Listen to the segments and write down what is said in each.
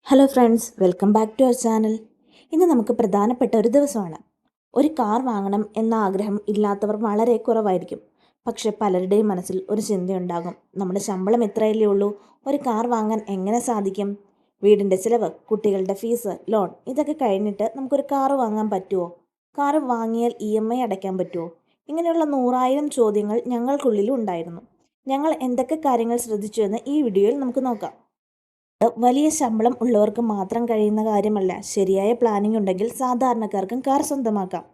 Hello friends, welcome back to our channel. ഇന്ന് നമുക്ക് പ്രധാനപ്പെട്ട ഒരു ദിവസമാണ്. ഒരു കാർ വാങ്ങണം എന്ന ആഗ്രഹം ഇല്ലാത്തവർ വളരെ കുറവായിരിക്കും. പക്ഷെ പലരുടെയും മനസ്സിൽ ഒരു ചിന്തയുണ്ടാകും, നമ്മുടെ ശമ്പളം എത്രയല്ലേ ഉള്ളൂ, ഒരു കാർ വാങ്ങാൻ എങ്ങനെ സാധിക്കും? വീടിൻ്റെ ചിലവ്, കുട്ടികളുടെ ഫീസ്, ലോൺ ഇതൊക്കെ കഴിഞ്ഞിട്ട് നമുക്കൊരു കാർ വാങ്ങാൻ പറ്റുമോ? കാർ വാങ്ങിയാൽ EMI അടയ്ക്കാൻ പറ്റുമോ? ഇങ്ങനെയുള്ള 100,000 ചോദ്യങ്ങൾ ഞങ്ങൾക്കുള്ളിലും ഉണ്ടായിരുന്നു. ഞങ്ങൾ എന്തൊക്കെ കാര്യങ്ങൾ ശ്രദ്ധിച്ചു എന്ന് ഈ വീഡിയോയിൽ നമുക്ക് നോക്കാം. വലിയ ശമ്പളം ഉള്ളവർക്ക് മാത്രം കഴിയുന്ന കാര്യമല്ല. ശരിയായ പ്ലാനിംഗ് ഉണ്ടെങ്കിൽ സാധാരണക്കാർക്കും കാർ സ്വന്തമാക്കാം.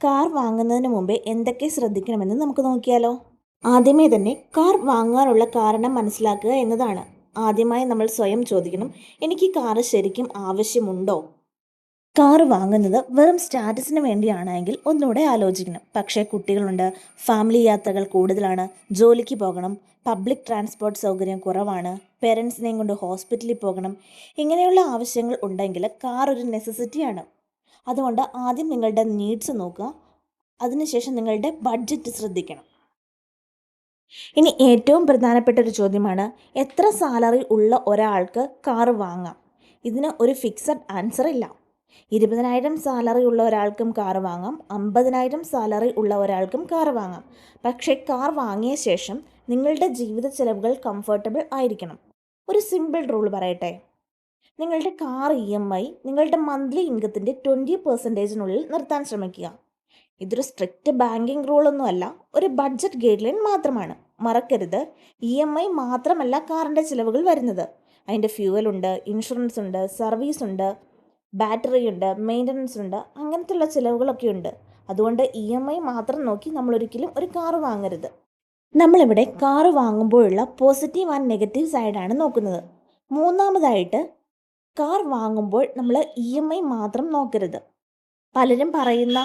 കാർ വാങ്ങുന്നതിന് മുമ്പേ എന്തൊക്കെ ശ്രദ്ധിക്കണമെന്ന് നമുക്ക് നോക്കിയാലോ? ആദ്യമേ തന്നെ കാർ വാങ്ങാനുള്ള കാരണം മനസ്സിലാക്കുക എന്നതാണ്. ആദ്യമായി നമ്മൾ സ്വയം ചോദിക്കണം, എനിക്ക് കാർ ശരിക്കും ആവശ്യമുണ്ടോ? കാർ വാങ്ങുന്നത് വെറും സ്റ്റാറ്റസിന് വേണ്ടിയാണെങ്കിൽ ഒന്നുകൂടെ ആലോചിക്കണം. പക്ഷേ കുട്ടികളുണ്ട്, ഫാമിലി യാത്രകൾ കൂടുതലാണ്, ജോലിക്ക് പോകണം, പബ്ലിക് ട്രാൻസ്പോർട്ട് സൗകര്യം കുറവാണ്, പേരൻസിനെയും കൊണ്ട് ഹോസ്പിറ്റലിൽ പോകണം, ഇങ്ങനെയുള്ള ആവശ്യങ്ങൾ ഉണ്ടെങ്കിൽ കാർ ഒരു നെസസിറ്റിയാണ്. അതുകൊണ്ട് ആദ്യം നിങ്ങളുടെ നീഡ്സ് നോക്കുക, അതിനുശേഷം നിങ്ങളുടെ ബഡ്ജറ്റ് ശ്രദ്ധിക്കണം. ഇനി ഏറ്റവും പ്രധാനപ്പെട്ട ഒരു ചോദ്യമാണ്, എത്ര സാലറി ഉള്ള ഒരാൾക്ക് കാർ വാങ്ങാം? ഇതിന് ഒരു ഫിക്സഡ് ആൻസർ ഇല്ല. 20,000 സാലറി ഉള്ള ഒരാൾക്കും കാർ വാങ്ങാം, 50,000 സാലറി ഉള്ള ഒരാൾക്കും കാർ വാങ്ങാം. പക്ഷേ കാർ വാങ്ങിയ ശേഷം നിങ്ങളുടെ ജീവിത ചെലവുകൾ കംഫർട്ടബിൾ ആയിരിക്കണം. ഒരു സിമ്പിൾ റൂൾ പറയട്ടെ, നിങ്ങളുടെ കാർ EMI നിങ്ങളുടെ മന്ത്ലി ഇൻകത്തിൻ്റെ 20% നിർത്താൻ ശ്രമിക്കുക. ഇതൊരു സ്ട്രിക്റ്റ് ബാങ്കിങ് റൂളൊന്നുമല്ല, ഒരു ബഡ്ജറ്റ് ഗൈഡ് ലൈൻ മാത്രമാണ്. മറക്കരുത്, EMI മാത്രമല്ല കാറിൻ്റെ ചിലവുകൾ വരുന്നത്. അതിൻ്റെ ഫ്യൂവലുണ്ട്, ഇൻഷുറൻസ് ഉണ്ട്, സർവീസ് ഉണ്ട്, ബാറ്ററി ഉണ്ട്, മെയിൻ്റനൻസ് ഉണ്ട്, അങ്ങനത്തെയുള്ള ചിലവുകളൊക്കെ ഉണ്ട്. അതുകൊണ്ട് EMI മാത്രം നോക്കി നമ്മളൊരിക്കലും ഒരു കാർ വാങ്ങരുത്. നമ്മളിവിടെ കാർ വാങ്ങുമ്പോഴുള്ള പോസിറ്റീവ് ആൻഡ് നെഗറ്റീവ് സൈഡാണ് നോക്കുന്നത്. മൂന്നാമതായിട്ട്, കാർ വാങ്ങുമ്പോൾ നമ്മൾ EMI മാത്രം നോക്കരുത്. പലരും പറയുന്ന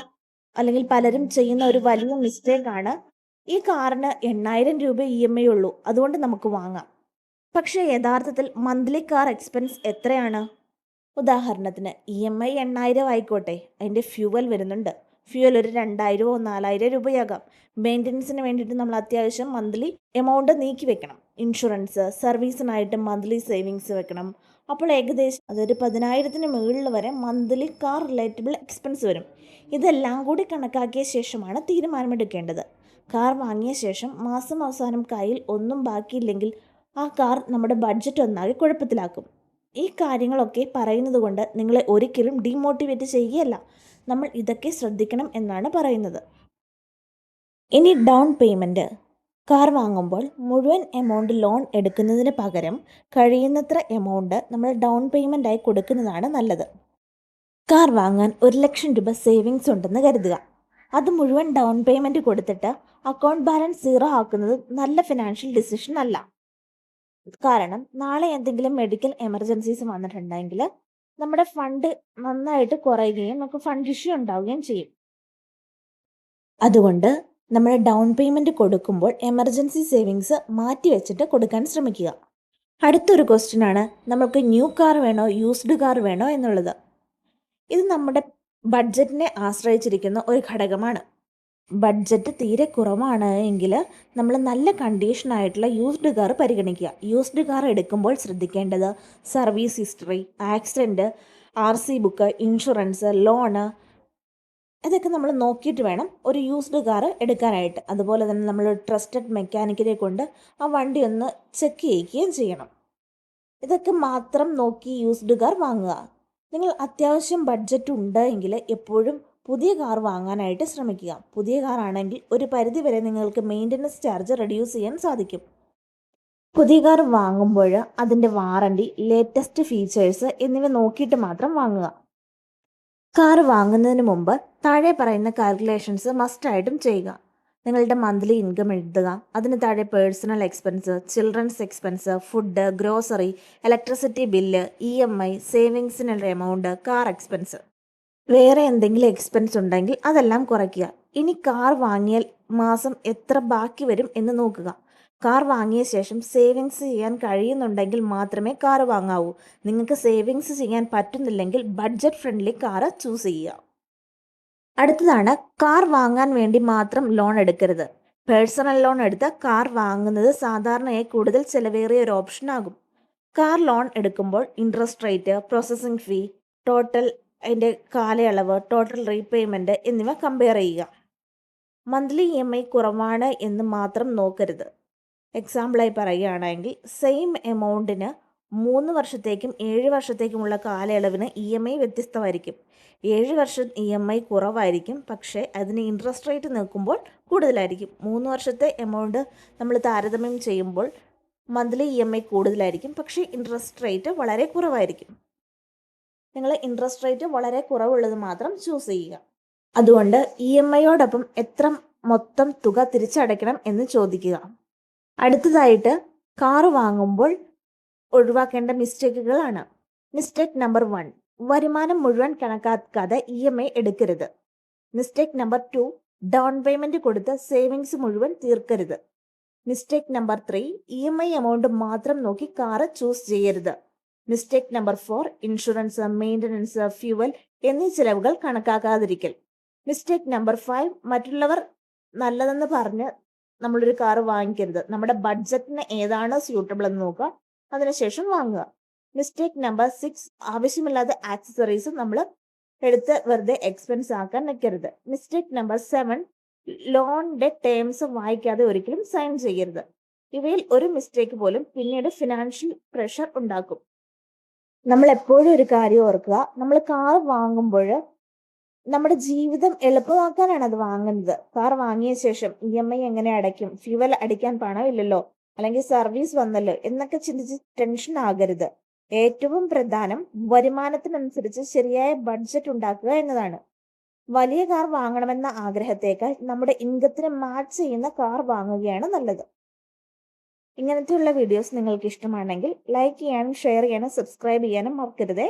അല്ലെങ്കിൽ പലരും ചെയ്യുന്ന ഒരു വലിയ മിസ്റ്റേക്കാണ്, ഈ കാറിന് 8,000 രൂപ EMI ഉള്ളൂ, അതുകൊണ്ട് നമുക്ക് വാങ്ങാം. പക്ഷേ യഥാർത്ഥത്തിൽ മന്ത്ലി കാർ എക്സ്പെൻസ് എത്രയാണ്? ഉദാഹരണത്തിന് EMI 8,000 ആയിക്കോട്ടെ, അതിൻ്റെ ഫ്യൂവൽ വരുന്നുണ്ട്. ഫ്യൂവൽ ഒരു 2,000 4,000 രൂപയാകാം. മെയിൻ്റനൻസിന് വേണ്ടിയിട്ട് നമ്മൾ അത്യാവശ്യം മന്ത്ലി എമൗണ്ട് നീക്കി വെക്കണം. ഇൻഷുറൻസ്, സർവീസിനായിട്ട് മന്ത്ലി സേവിങ്സ് വെക്കണം. അപ്പോൾ ഏകദേശം അതൊരു 10,000-ന് മുകളിൽ വരെ മന്ത്ലി കാർ റിലേറ്റബിൾ എക്സ്പെൻസ് വരും. ഇതെല്ലാം കൂടി കണക്കാക്കിയ ശേഷമാണ് തീരുമാനമെടുക്കേണ്ടത്. കാർ വാങ്ങിയ ശേഷം മാസം അവസാനം കയ്യിൽ ഒന്നും ബാക്കിയില്ലെങ്കിൽ ആ കാർ നമ്മുടെ ബഡ്ജറ്റ് ഒന്നാകെ കുഴപ്പത്തിലാക്കും. ഈ കാര്യങ്ങളൊക്കെ പറയുന്നത് കൊണ്ട് നിങ്ങളെ ഒരിക്കലും ഡീമോട്ടിവേറ്റ് ചെയ്യുകയല്ല, നമ്മൾ ഇതൊക്കെ ശ്രദ്ധിക്കണം എന്നാണ് പറയുന്നത്. ഇനി ഡൗൺ പേയ്മെൻറ്റ്. കാർ വാങ്ങുമ്പോൾ മുഴുവൻ എമൗണ്ട് ലോൺ എടുക്കുന്നതിന് പകരം കഴിയുന്നത്ര എമൗണ്ട് നമ്മൾ ഡൗൺ പേയ്മെൻറ്റായി കൊടുക്കുന്നതാണ് നല്ലത്. കാർ വാങ്ങാൻ 1,00,000 രൂപ സേവിങ്സ് ഉണ്ടെന്ന് കരുതുക. അത് മുഴുവൻ ഡൗൺ പേയ്മെൻറ്റ് കൊടുത്തിട്ട് അക്കൗണ്ട് ബാലൻസ് 0 ആക്കുന്നത് നല്ല ഫിനാൻഷ്യൽ ഡിസിഷൻ അല്ല. കാരണം നാളെ എന്തെങ്കിലും മെഡിക്കൽ എമർജൻസീസ് വന്നിട്ടുണ്ടെങ്കിൽ നമ്മുടെ ഫണ്ട് നന്നായിട്ട് കുറയുകയും നമുക്ക് ഫണ്ട് ഇഷ്യൂ ഉണ്ടാവുകയും ചെയ്യും. അതുകൊണ്ട് നമ്മൾ ഡൗൺ പേയ്മെൻറ്റ് കൊടുക്കുമ്പോൾ എമർജൻസി സേവിങ്സ് മാറ്റി വെച്ചിട്ട് കൊടുക്കാൻ ശ്രമിക്കുക. അടുത്തൊരു ക്വസ്റ്റ്യൻ ആണ്, നമുക്ക് ന്യൂ കാർ വേണോ യൂസ്ഡ് കാർ വേണോ എന്നുള്ളത്. ഇത് നമ്മുടെ ബഡ്ജറ്റിനെ ആശ്രയിച്ചിരിക്കുന്ന ഒരു ഘടകമാണ്. ബഡ്ജറ്റ് തീരെ കുറവാണ് എങ്കിൽ നമ്മൾ നല്ല കണ്ടീഷനായിട്ടുള്ള യൂസ്ഡ് കാർ പരിഗണിക്കുക. യൂസ്ഡ് കാർ എടുക്കുമ്പോൾ ശ്രദ്ധിക്കേണ്ടത് service history, accident, RC book, insurance, loan, ഇതൊക്കെ നമ്മൾ നോക്കിയിട്ട് വേണം ഒരു യൂസ്ഡ് കാർ എടുക്കാനായിട്ട്. അതുപോലെ തന്നെ നമ്മൾ ട്രസ്റ്റഡ് മെക്കാനിക്കിനെ കൊണ്ട് ആ വണ്ടി ഒന്ന് ചെക്ക് ചെയ്യിക്കുകയും ചെയ്യണം. ഇതൊക്കെ മാത്രം നോക്കി യൂസ്ഡ് കാർ വാങ്ങുക. നിങ്ങൾ അത്യാവശ്യം ബഡ്ജറ്റ് ഉണ്ട് എങ്കിൽ എപ്പോഴും പുതിയ കാർ വാങ്ങാനായിട്ട് ശ്രമിക്കുക. പുതിയ കാർ ആണെങ്കിൽ ഒരു പരിധി വരെ നിങ്ങൾക്ക് മെയിൻ്റനൻസ് ചാർജ് റെഡ്യൂസ് ചെയ്യാൻ സാധിക്കും. പുതിയ കാർ വാങ്ങുമ്പോൾ അതിൻ്റെ വാറണ്ടി, ലേറ്റസ്റ്റ് ഫീച്ചേഴ്സ് എന്നിവ നോക്കിയിട്ട് മാത്രം വാങ്ങുക. കാർ വാങ്ങുന്നതിന് മുമ്പ് താഴെ പറയുന്ന കാൽക്കുലേഷൻസ് മസ്റ്റായിട്ടും ചെയ്യുക. നിങ്ങളുടെ മന്ത്ലി ഇൻകം എഴുതുക, അതിന് താഴെ personal expense, children's expense, food, grocery, electricity bill, EMI, സേവിങ്സിനുള്ള എമൗണ്ട്, കാർ എക്സ്പെൻസ്, വേറെ എന്തെങ്കിലും എക്സ്പെൻസ് ഉണ്ടെങ്കിൽ അതെല്ലാം കുറയ്ക്കുക. ഇനി കാർ വാങ്ങിയാൽ മാസം എത്ര ബാക്കി വരും എന്ന് നോക്കുക. കാർ വാങ്ങിയ ശേഷം സേവിങ്സ് ചെയ്യാൻ കഴിയുന്നുണ്ടെങ്കിൽ മാത്രമേ കാർ വാങ്ങാവൂ. നിങ്ങൾക്ക് സേവിങ്സ് ചെയ്യാൻ പറ്റുന്നില്ലെങ്കിൽ ബഡ്ജറ്റ് ഫ്രണ്ട്ലി കാർ ചൂസ് ചെയ്യുക. അടുത്തതാണ്, കാർ വാങ്ങാൻ വേണ്ടി മാത്രം ലോൺ എടുക്കരുത്. പേഴ്സണൽ ലോൺ എടുത്ത് കാർ വാങ്ങുന്നത് സാധാരണയായി കൂടുതൽ ചിലവേറിയ ഒരു ഓപ്ഷൻ ആകും. കാർ ലോൺ എടുക്കുമ്പോൾ ഇൻട്രസ്റ്റ് റേറ്റ്, പ്രോസസ്സിംഗ് ഫീ, ടോട്ടൽ അതിൻ്റെ കാലയളവ്, ടോട്ടൽ റീപേയ്മെൻറ്റ് എന്നിവ കമ്പയർ ചെയ്യുക. മന്ത്ലി EMI കുറവാണ് എന്ന് മാത്രം നോക്കരുത്. എക്സാമ്പിളായി പറയുകയാണെങ്കിൽ സെയിം എമൗണ്ടിന് 3 വർഷത്തേക്കും 7 വർഷത്തേക്കുമുള്ള കാലയളവിന് EMI വ്യത്യസ്തമായിരിക്കും. 7 വർഷം EMI കുറവായിരിക്കും, പക്ഷേ അതിന് ഇൻട്രസ്റ്റ് റേറ്റ് നോക്കുമ്പോൾ കൂടുതലായിരിക്കും. 3 വർഷത്തെ എമൗണ്ട് നമ്മൾ താരതമ്യം ചെയ്യുമ്പോൾ മന്ത്ലി EMI കൂടുതലായിരിക്കും, പക്ഷേ ഇൻട്രസ്റ്റ് റേറ്റ് വളരെ കുറവായിരിക്കും. നിങ്ങൾ ഇൻട്രസ്റ്റ് റേറ്റ് വളരെ കുറവുള്ളത് മാത്രം ചൂസ് ചെയ്യുക. അതുകൊണ്ട് EMIയോടൊപ്പം എത്ര മൊത്തം തുക തിരിച്ചടയ്ക്കണം എന്ന് ചോദിക്കുക. അടുത്തതായിട്ട് കാർ വാങ്ങുമ്പോൾ ഒഴിവാക്കേണ്ട മിസ്റ്റേക്കുകളാണ്. മിസ്റ്റേക്ക് നമ്പർ 1, വരുമാനം മുഴുവൻ കണക്കാക്കാതെ EMI എടുക്കരുത്. മിസ്റ്റേക്ക് നമ്പർ 2, ഡൗൺ പേയ്മെൻറ്റ് കൊടുത്ത് സേവിങ്സ് മുഴുവൻ തീർക്കരുത്. മിസ്റ്റേക്ക് നമ്പർ 3, EMI എമൗണ്ട് മാത്രം നോക്കി കാറ് ചൂസ് ചെയ്യരുത്. Mistake number 4, insurance, maintenance, fuel എന്നീ ചിലവുകൾ കണക്കാക്കാതിരിക്കൽ. മിസ്റ്റേക്ക് നമ്പർ 5, മറ്റുള്ളവർ നല്ലതെന്ന് പറഞ്ഞ് നമ്മളൊരു കാറ് വാങ്ങിക്കരുത്. നമ്മുടെ ബഡ്ജറ്റിന് ഏതാണ് സ്യൂട്ടബിൾ എന്ന് നോക്കുക, അതിനുശേഷം വാങ്ങുക. മിസ്റ്റേക്ക് നമ്പർ 6, ആവശ്യമില്ലാത്ത ആക്സസറീസ് നമ്മൾ എടുത്ത് വെറുതെ എക്സ്പെൻസ് ആക്കാൻ നിൽക്കരുത്. മിസ്റ്റേക്ക് നമ്പർ 7, ലോണിൻ്റെ ടേംസ് വായിക്കാതെ ഒരിക്കലും സൈൻ ചെയ്യരുത്. ഇവയിൽ ഒരു മിസ്റ്റേക്ക് പോലും പിന്നീട് ഫിനാൻഷ്യൽ പ്രഷർ ഉണ്ടാക്കും. നമ്മൾ എപ്പോഴും ഒരു കാര്യം ഓർക്കുക, നമ്മൾ കാർ വാങ്ങുമ്പോൾ നമ്മുടെ ജീവിതം എളുപ്പമാക്കാനാണ് അത് വാങ്ങുന്നത്. കാർ വാങ്ങിയ ശേഷം EMI എങ്ങനെ അടയ്ക്കും, ഫ്യൂവൽ അടിക്കാൻ പണമില്ലല്ലോ, അല്ലെങ്കിൽ സർവീസ് വന്നല്ലോ എന്നൊക്കെ ചിന്തിച്ച് ടെൻഷൻ ആകരുത്. ഏറ്റവും പ്രധാനം വരുമാനത്തിനനുസരിച്ച് ശരിയായ ബഡ്ജറ്റ് ഉണ്ടാക്കുക എന്നതാണ്. വലിയ കാർ വാങ്ങണമെന്ന ആഗ്രഹത്തേക്കാൾ നമ്മുടെ ഇൻകത്തിന് മാച്ച് ചെയ്യുന്ന കാർ വാങ്ങുകയാണ് നല്ലത്. ഇങ്ങനത്തെയുള്ള വീഡിയോസ് നിങ്ങൾക്ക് ഇഷ്ടമാണെങ്കിൽ ലൈക്ക് ചെയ്യാനും ഷെയർ ചെയ്യാനും സബ്സ്ക്രൈബ് ചെയ്യാനും മറക്കരുതേ.